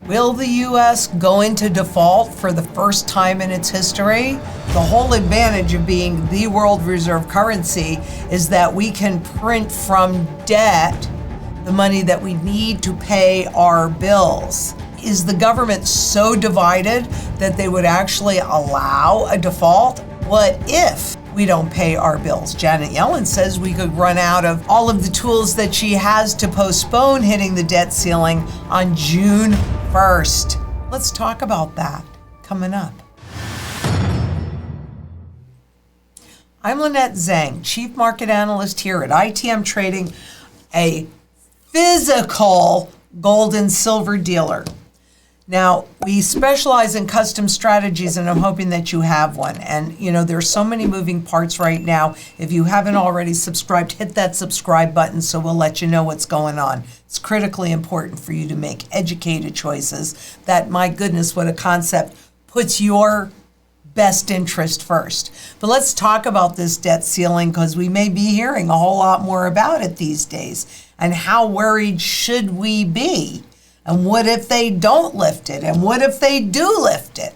Will the U.S. go into default for the first time in its history? The whole advantage of being the world reserve currency is that we can print from debt the money that we need to pay our bills. Is the government so divided that they would actually allow a default? What if we don't pay our bills? Janet Yellen says we could run out of all of the tools that she has to postpone hitting the debt ceiling on June 1st. Let's talk about that coming up. I'm Lynette Zang, Chief Market Analyst here at ITM Trading, a physical gold and silver dealer. Now, we specialize in custom strategies, and I'm hoping that you have one. And, you know, there's so many moving parts right now. If you haven't already subscribed, hit that subscribe button so we'll let you know what's going on. It's critically important for you to make educated choices. That, my goodness, what a concept, puts your best interest first. But let's talk about this debt ceiling, because we may be hearing a whole lot more about it these days. And how worried should we be? And what if they don't lift it? And what if they do lift it?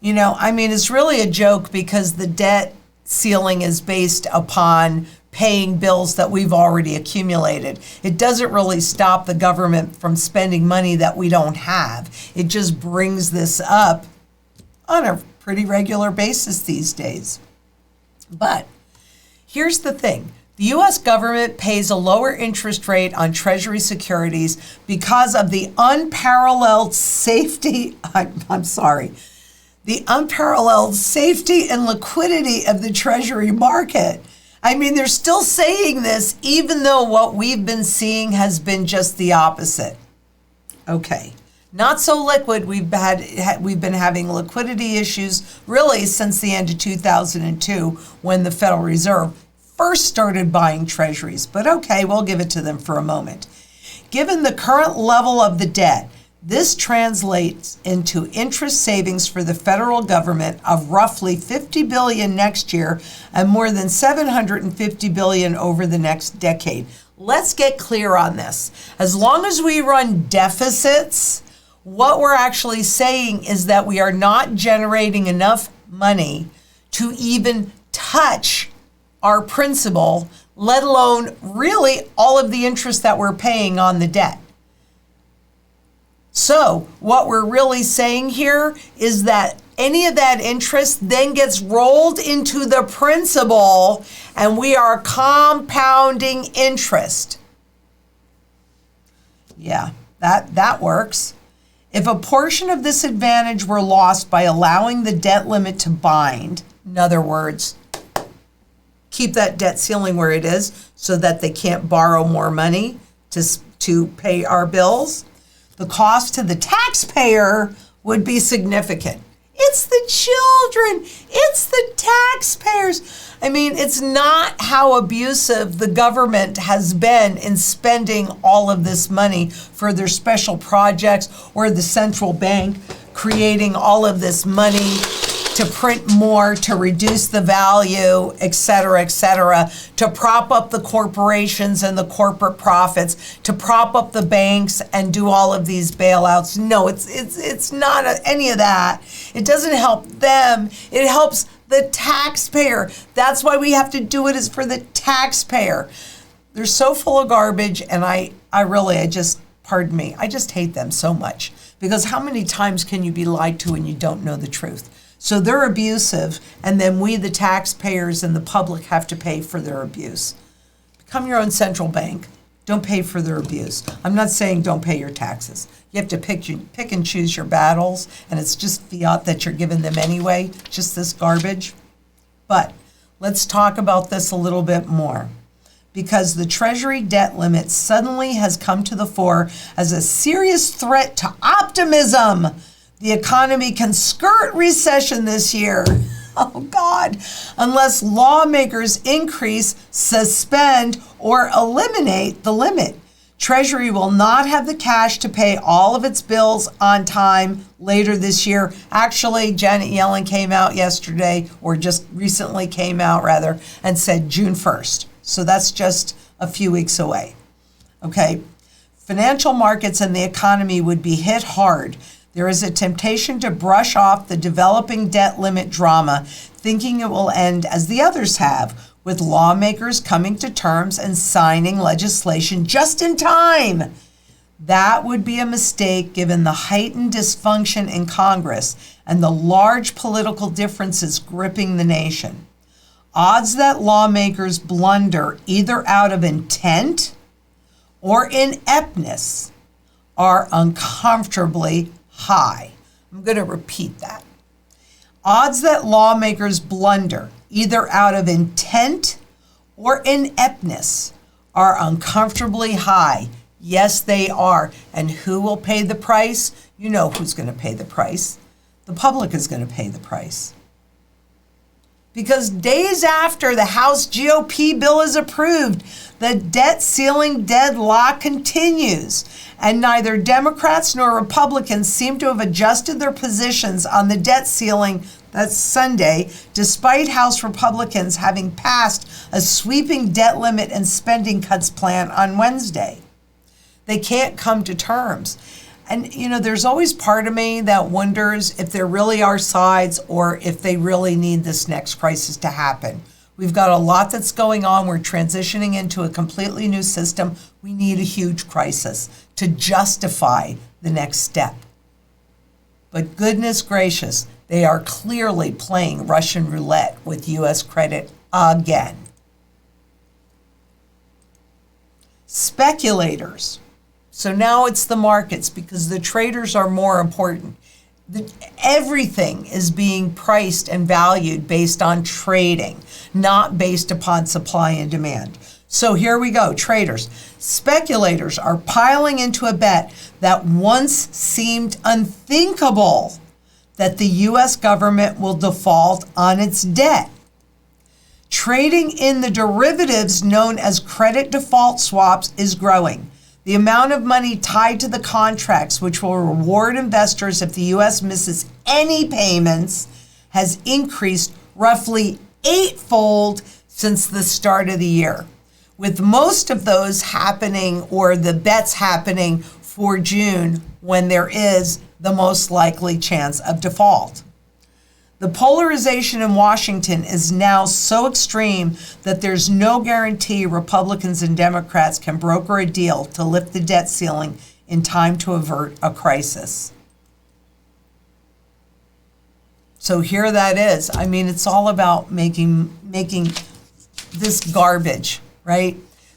You know, I mean, it's really a joke because the debt ceiling is based upon paying bills that we've already accumulated. It doesn't really stop the government from spending money that we don't have. It just brings this up on a pretty regular basis these days. But here's the thing. The U.S. government pays a lower interest rate on Treasury securities because of the unparalleled safety, the unparalleled safety and liquidity of the Treasury market. I mean, they're still saying this even though what we've been seeing has been just the opposite. Okay, not so liquid. We've been having liquidity issues really since the end of 2002 when the Federal Reserve first started buying treasuries, but okay, we'll give it to them for a moment. Given the current level of the debt, this translates into interest savings for the federal government of roughly $50 billion next year and more than $750 billion over the next decade. Let's get clear on this. As long as we run deficits, what we're actually saying is that we are not generating enough money to even touch our principal, let alone really all of the interest that we're paying on the debt. So what we're really saying here is that any of that interest then gets rolled into the principal, and we are compounding interest. Yeah, that works. If a portion of this advantage were lost by allowing the debt limit to bind, in other words, keep that debt ceiling where it is so that they can't borrow more money to pay our bills, the cost to the taxpayer would be significant. It's the children, it's the taxpayers. I mean, it's not how abusive the government has been in spending all of this money for their special projects, or the central bank creating all of this money to print more, to reduce the value, et cetera, to prop up the corporations and the corporate profits, to prop up the banks and do all of these bailouts. No, it's not any of that. It doesn't help them. It helps the taxpayer. That's why we have to do it, is for the taxpayer. They're so full of garbage, and I just hate them so much. Because how many times can you be lied to and you don't know the truth? So they're abusive, and then we, the taxpayers and the public, have to pay for their abuse. Become your own central bank. Don't pay for their abuse. I'm not saying don't pay your taxes. You have to pick and choose your battles, and it's just fiat that you're giving them anyway, just this garbage. But let's talk about this a little bit more, because the Treasury debt limit suddenly has come to the fore as a serious threat to optimism. The economy can skirt recession this year. Oh God, unless lawmakers increase, suspend, or eliminate the limit. Treasury will not have the cash to pay all of its bills on time later this year. Actually, Janet Yellen came out yesterday, or just recently came out rather, and said June 1st. So that's just a few weeks away. Okay. Financial markets and the economy would be hit hard. There is a temptation to brush off the developing debt limit drama, thinking it will end as the others have, with lawmakers coming to terms and signing legislation just in time. That would be a mistake given the heightened dysfunction in Congress and the large political differences gripping the nation. Odds that lawmakers blunder either out of intent or ineptness are uncomfortably high. I'm going to repeat that. Odds that lawmakers blunder either out of intent or ineptness are uncomfortably high. Yes, they are. And who will pay the price? You know who's going to pay the price. The public is going to pay the price. Because days after the House GOP bill is approved, the debt ceiling deadlock continues, and neither Democrats nor Republicans seem to have adjusted their positions on the debt ceiling. That's Sunday, despite House Republicans having passed a sweeping debt limit and spending cuts plan on Wednesday. They can't come to terms. And, you know, there's always part of me that wonders if there really are sides or if they really need this next crisis to happen. We've got a lot that's going on. We're transitioning into a completely new system. We need a huge crisis to justify the next step. But goodness gracious, they are clearly playing Russian roulette with U.S. credit again. Speculators. So now it's the markets because the traders are more important. Everything is being priced and valued based on trading, not based upon supply and demand. So here we go, traders. Speculators are piling into a bet that once seemed unthinkable, that the U.S. government will default on its debt. Trading in the derivatives known as credit default swaps is growing. The amount of money tied to the contracts, which will reward investors if the U.S. misses any payments, has increased roughly eightfold since the start of the year, with most of those happening, or the bets happening, for June, when there is the most likely chance of default. The polarization in Washington is now so extreme that there's no guarantee Republicans and Democrats can broker a deal to lift the debt ceiling in time to avert a crisis. So here that is. I mean, it's all about making this garbage, right?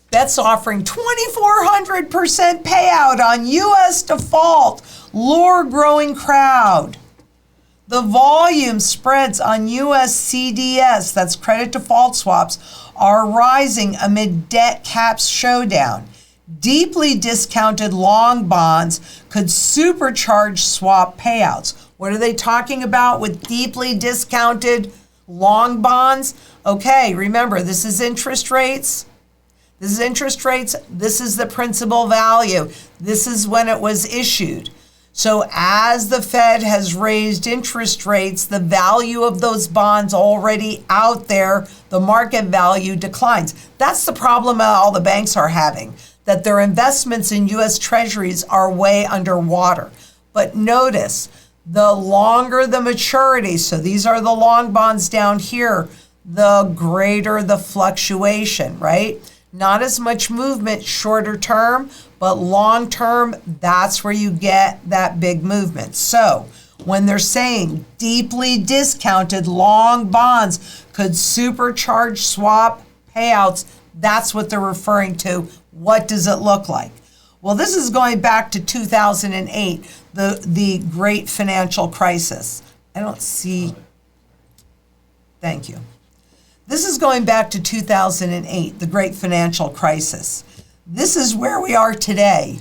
Bets offering 2,400% payout on U.S. default, lure growing crowd. The volume spreads on U.S. CDS, that's credit default swaps, are rising amid debt caps showdown. Deeply discounted long bonds could supercharge swap payouts. What are they talking about with deeply discounted long bonds? Okay, remember, this is interest rates. This is interest rates. This is the principal value. This is when it was issued. So as the Fed has raised interest rates, the value of those bonds already out there, the market value declines. That's the problem all the banks are having, that their investments in U.S. Treasuries are way underwater. But notice, the longer the maturity, so these are the long bonds down here, the greater the fluctuation, right? Not as much movement shorter term, but long term, that's where you get that big movement. So when they're saying deeply discounted long bonds could supercharge swap payouts, that's what they're referring to. What does it look like? Well, this is going back to 2008, the great financial crisis. I don't see, thank you. This is going back to 2008, the great financial crisis. This is where we are today.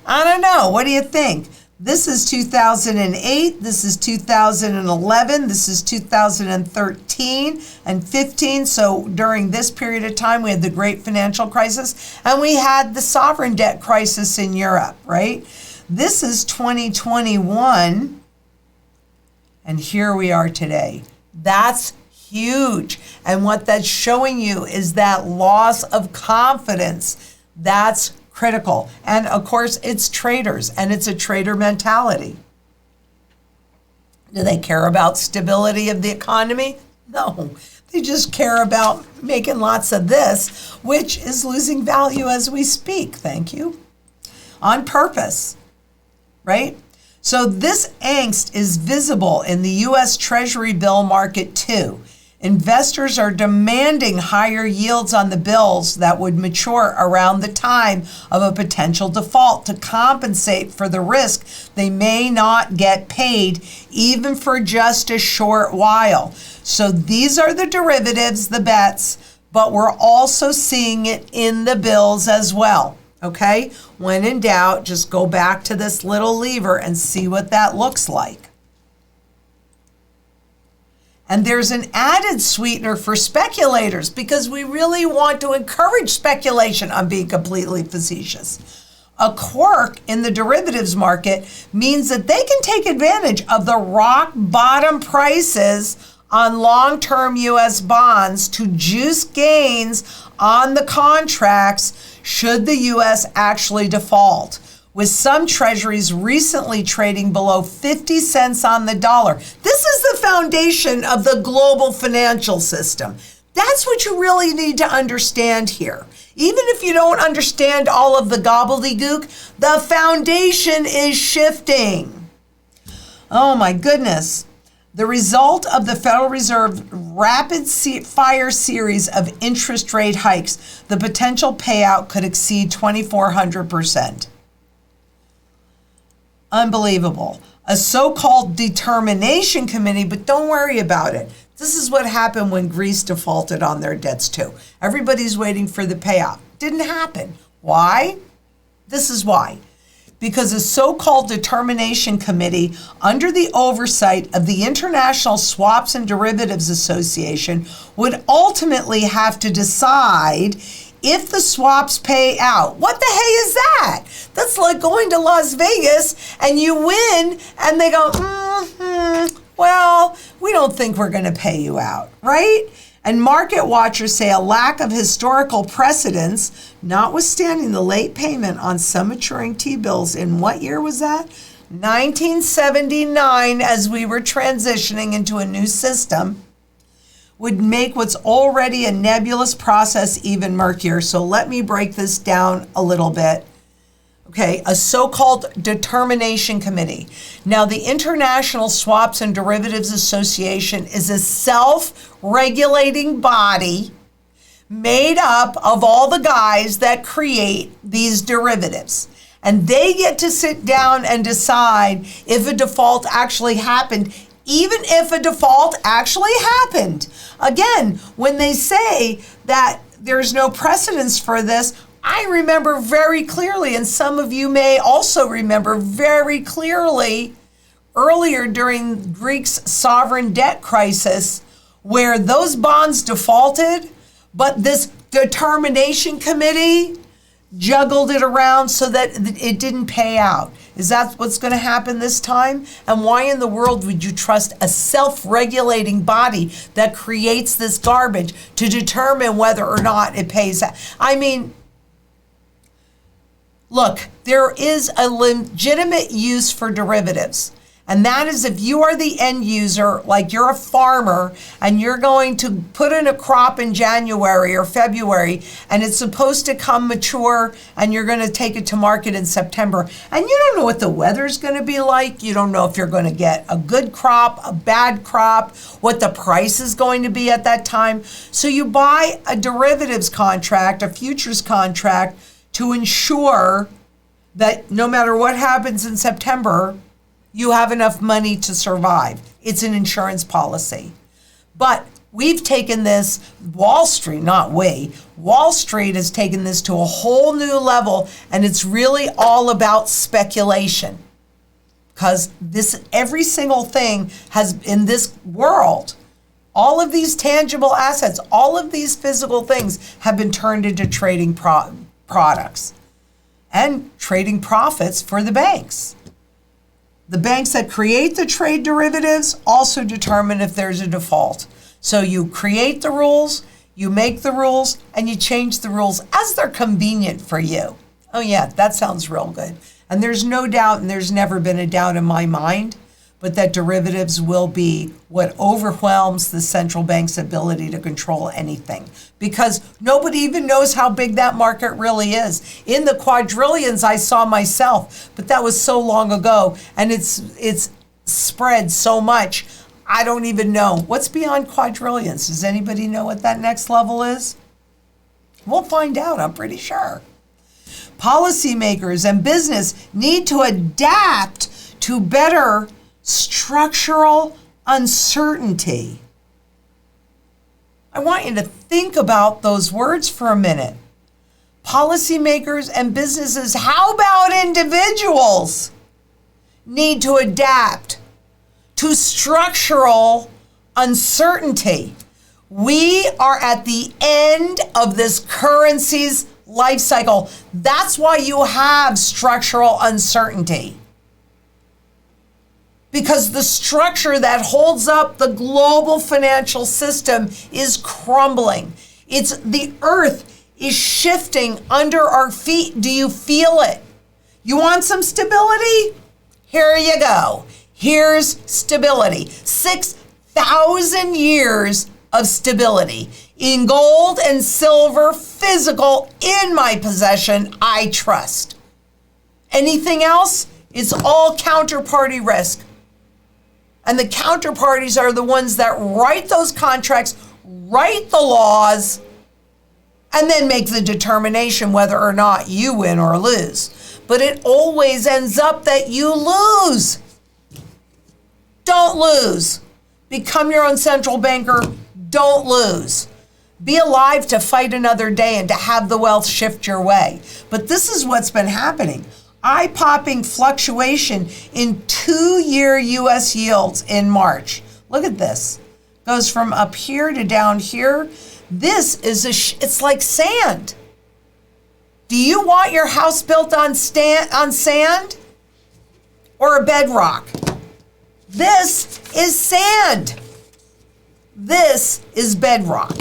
I don't know. What do you think? This is 2008. This is 2011. This is 2013 and 15. So during this period of time, we had the great financial crisis and we had the sovereign debt crisis in Europe, right? This is 2021. And here we are today. That's huge. And what that's showing you is that loss of confidence. That's critical. And of course, it's traders, and it's a trader mentality. Do they care about stability of the economy? No. They just care about making lots of this, which is losing value as we speak. Thank you. On purpose, right? So this angst is visible in the U.S. Treasury bill market too. Investors are demanding higher yields on the bills that would mature around the time of a potential default to compensate for the risk they may not get paid, even for just a short while. So these are the derivatives, the bets, but we're also seeing it in the bills as well. Okay? When in doubt, just go back to this little lever and see what that looks like. And there's an added sweetener for speculators because we really want to encourage speculation. I'm being completely facetious. A quirk in the derivatives market means that they can take advantage of the rock bottom prices on long-term U.S. bonds to juice gains on the contracts should the U.S. actually default, with some treasuries recently trading below 50 cents on the dollar. This is the foundation of the global financial system. That's what you really need to understand here. Even if you don't understand all of the gobbledygook, the foundation is shifting. Oh my goodness. The result of the Federal Reserve rapid fire series of interest rate hikes, the potential payout could exceed 2,400%. Unbelievable. A so-called determination committee, but don't worry about it. This is what happened when Greece defaulted on their debts too. Everybody's waiting for the payout. Didn't happen. Why? This is why. Because a so-called determination committee under the oversight of the International Swaps and Derivatives Association would ultimately have to decide if the swaps pay out. What the hey is that? That's like going to Las Vegas and you win and they go, well, we don't think we're going to pay you out, right? And market watchers say a lack of historical precedence, notwithstanding the late payment on some maturing T-bills in what year was that? 1979, as we were transitioning into a new system, would make what's already a nebulous process even murkier. So let me break this down a little bit. Okay, a so-called determination committee. Now, the International Swaps and Derivatives Association is a self-regulating body made up of all the guys that create these derivatives. And they get to sit down and decide if a default actually happened, even if a default actually happened. Again, when they say that there's no precedence for this, I remember very clearly, and some of you may also remember very clearly, earlier during Greece's sovereign debt crisis, where those bonds defaulted, but this determination committee juggled it around so that it didn't pay out. Is that what's going to happen this time? And why in the world would you trust a self-regulating body that creates this garbage to determine whether or not it pays out? I mean, look, there is a legitimate use for derivatives. And that is if you are the end user, like you're a farmer, and you're going to put in a crop in January or February, and it's supposed to come mature, and you're going to take it to market in September. And you don't know what the weather's going to be like. You don't know if you're going to get a good crop, a bad crop, what the price is going to be at that time. So you buy a derivatives contract, a futures contract, to ensure that no matter what happens in September, you have enough money to survive. It's an insurance policy. But we've taken this, Wall Street, not we, Wall Street has taken this to a whole new level, and it's really all about speculation. Because this, every single thing has, in this world, all of these tangible assets, all of these physical things have been turned into trading products and trading profits for the banks. The banks that create the trade derivatives also determine if there's a default. So you create the rules, you make the rules, and you change the rules as they're convenient for you. Oh yeah, that sounds real good. And there's no doubt, and there's never been a doubt in my mind, but that derivatives will be what overwhelms the central bank's ability to control anything. Because nobody even knows how big that market really is. In the quadrillions I saw myself, but that was so long ago, and it's spread so much, I don't even know. What's beyond quadrillions? Does anybody know what that next level is? We'll find out, I'm pretty sure. Policymakers and business need to adapt to better structural uncertainty. I want you to think about those words for a minute. Policymakers and businesses, how about individuals, need to adapt to structural uncertainty. We are at the end of this currency's life cycle. That's why you have structural uncertainty. Because the structure that holds up the global financial system is crumbling. The earth is shifting under our feet. Do you feel it? You want some stability? Here you go. Here's stability. 6,000 years of stability in gold and silver, physical, in my possession, I trust. Anything else is all counterparty risk. And the counterparties are the ones that write those contracts, write the laws, and then make the determination whether or not you win or lose. But it always ends up that you lose. Don't lose. Become your own central banker. Don't lose. Be alive to fight another day and to have the wealth shift your way. But this is what's been happening. Eye-popping fluctuation in 2-year U.S. yields in March. Look at this. Goes from up here to down here. This is it's like sand. Do you want your house built on sand or a bedrock? This is sand. This is bedrock.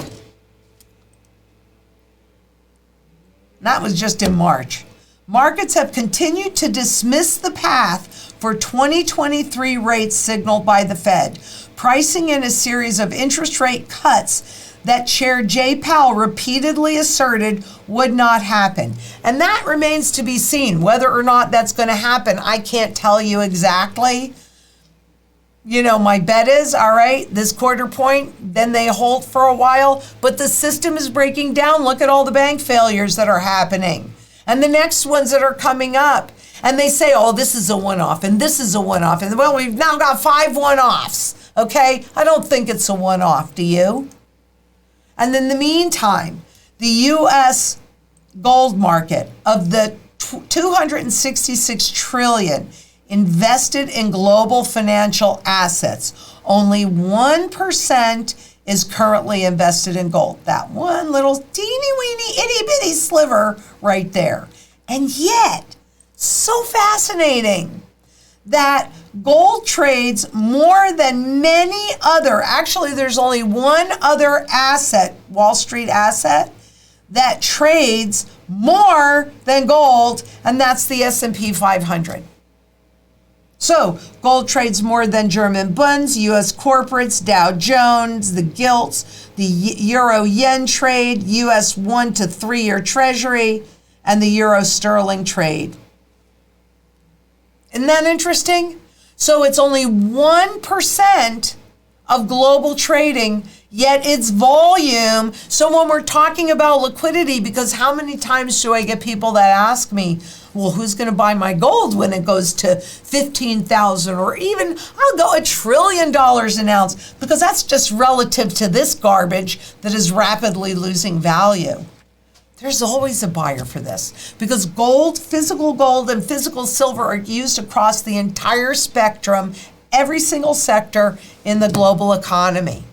That was just in March. Markets have continued to dismiss the path for 2023 rates signaled by the Fed, pricing in a series of interest rate cuts that Chair Jay Powell repeatedly asserted would not happen. And that remains to be seen. Whether or not that's going to happen, I can't tell you exactly. You know, my bet is, all right, this quarter point, then they hold for a while, but the system is breaking down. Look at all the bank failures that are happening and the next ones that are coming up. And they say, oh, this is a one-off and this is a one-off. And well, we've now got 5 one-offs, okay? I don't think it's a one-off, do you? And in the meantime, the U.S. gold market, of the 266 trillion invested in global financial assets, only 1% is currently invested in gold. That one little teeny weeny itty bitty sliver right there. And yet, so fascinating that gold trades more than many other, actually there's only one other asset, Wall Street asset, that trades more than gold, and that's the S&P 500. So gold trades more than German bunds, U.S. corporates, Dow Jones, the gilts, the euro-yen trade, U.S. 1 to 3 year treasury, and the euro-sterling trade. Isn't that interesting? So it's only 1% of global trading, yet its volume. So when we're talking about liquidity, because how many times do I get people that ask me, well, who's going to buy my gold when it goes to 15,000 or even I'll go $1 trillion an ounce, because that's just relative to this garbage that is rapidly losing value. There's always a buyer for this because gold, physical gold and physical silver are used across the entire spectrum, every single sector in the global economy.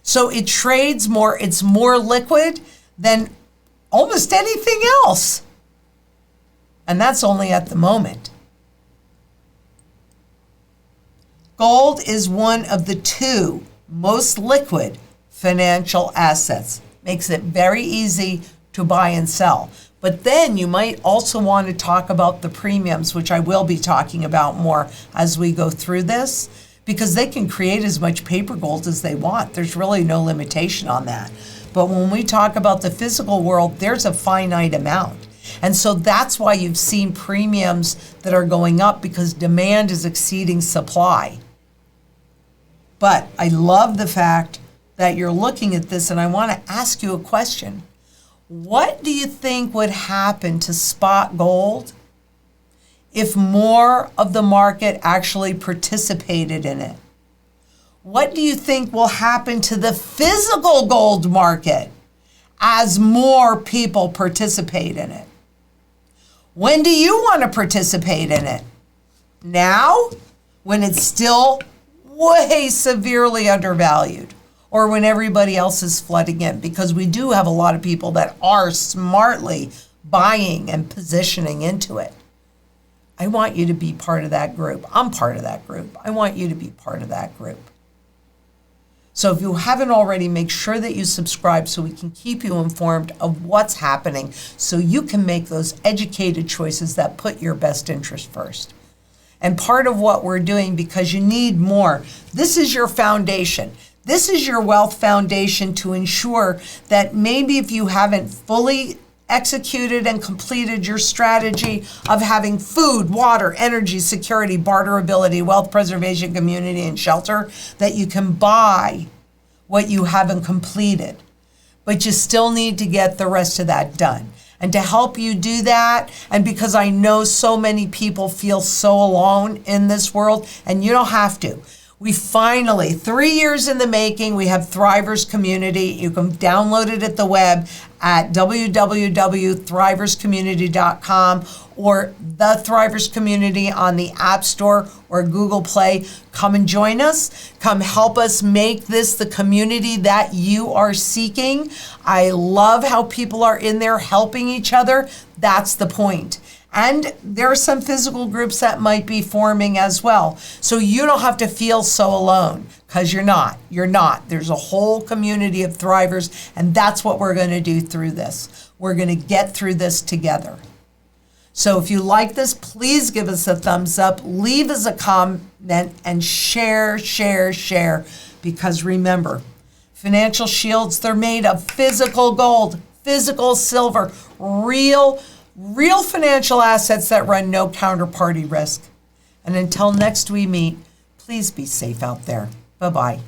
So it trades more, it's more liquid than almost anything else. And that's only at the moment. Gold is one of the 2 most liquid financial assets. Makes it very easy to buy and sell. But But then you might also want to talk about the premiums, which I will be talking about more as we go through this, because they can create as much paper gold as they want. There's really no limitation on that. But when we talk about the physical world, there's a finite amount. And so that's why you've seen premiums that are going up, because demand is exceeding supply. But I love the fact that you're looking at this, and I want to ask you a question. What do you think would happen to spot gold if more of the market actually participated in it? What do you think will happen to the physical gold market as more people participate in it? When do you want to participate in it? Now? When it's still way severely undervalued? Or when everybody else is flooding in? Because we do have a lot of people that are smartly buying and positioning into it. I want you to be part of that group. I'm part of that group. I want you to be part of that group. So if you haven't already, make sure that you subscribe so we can keep you informed of what's happening, so you can make those educated choices that put your best interest first. And part of what we're doing, because you need more, this is your foundation. This is your wealth foundation to ensure that maybe if you haven't fully executed and completed your strategy of having food, water, energy, security, barterability, wealth preservation, community, and shelter, that you can buy what you haven't completed. But you still need to get the rest of that done. And to help you do that, and because I know so many people feel so alone in this world, and you don't have to. We finally, 3 years in the making, we have Thrivers Community. You can download it at the web at www.thriverscommunity.com or the Thrivers Community on the App Store or Google Play. Come and join us. Come help us make this the community that you are seeking. I love how people are in there helping each other. That's the point. And there are some physical groups that might be forming as well. So you don't have to feel so alone, because you're not. You're not. There's a whole community of Thrivers, and that's what we're going to do through this. We're going to get through this together. So if you like this, please give us a thumbs up, leave us a comment, and share. Because remember, financial shields, they're made of physical gold, physical silver, real financial assets that run no counterparty risk. And until next we meet, please be safe out there. Bye-bye.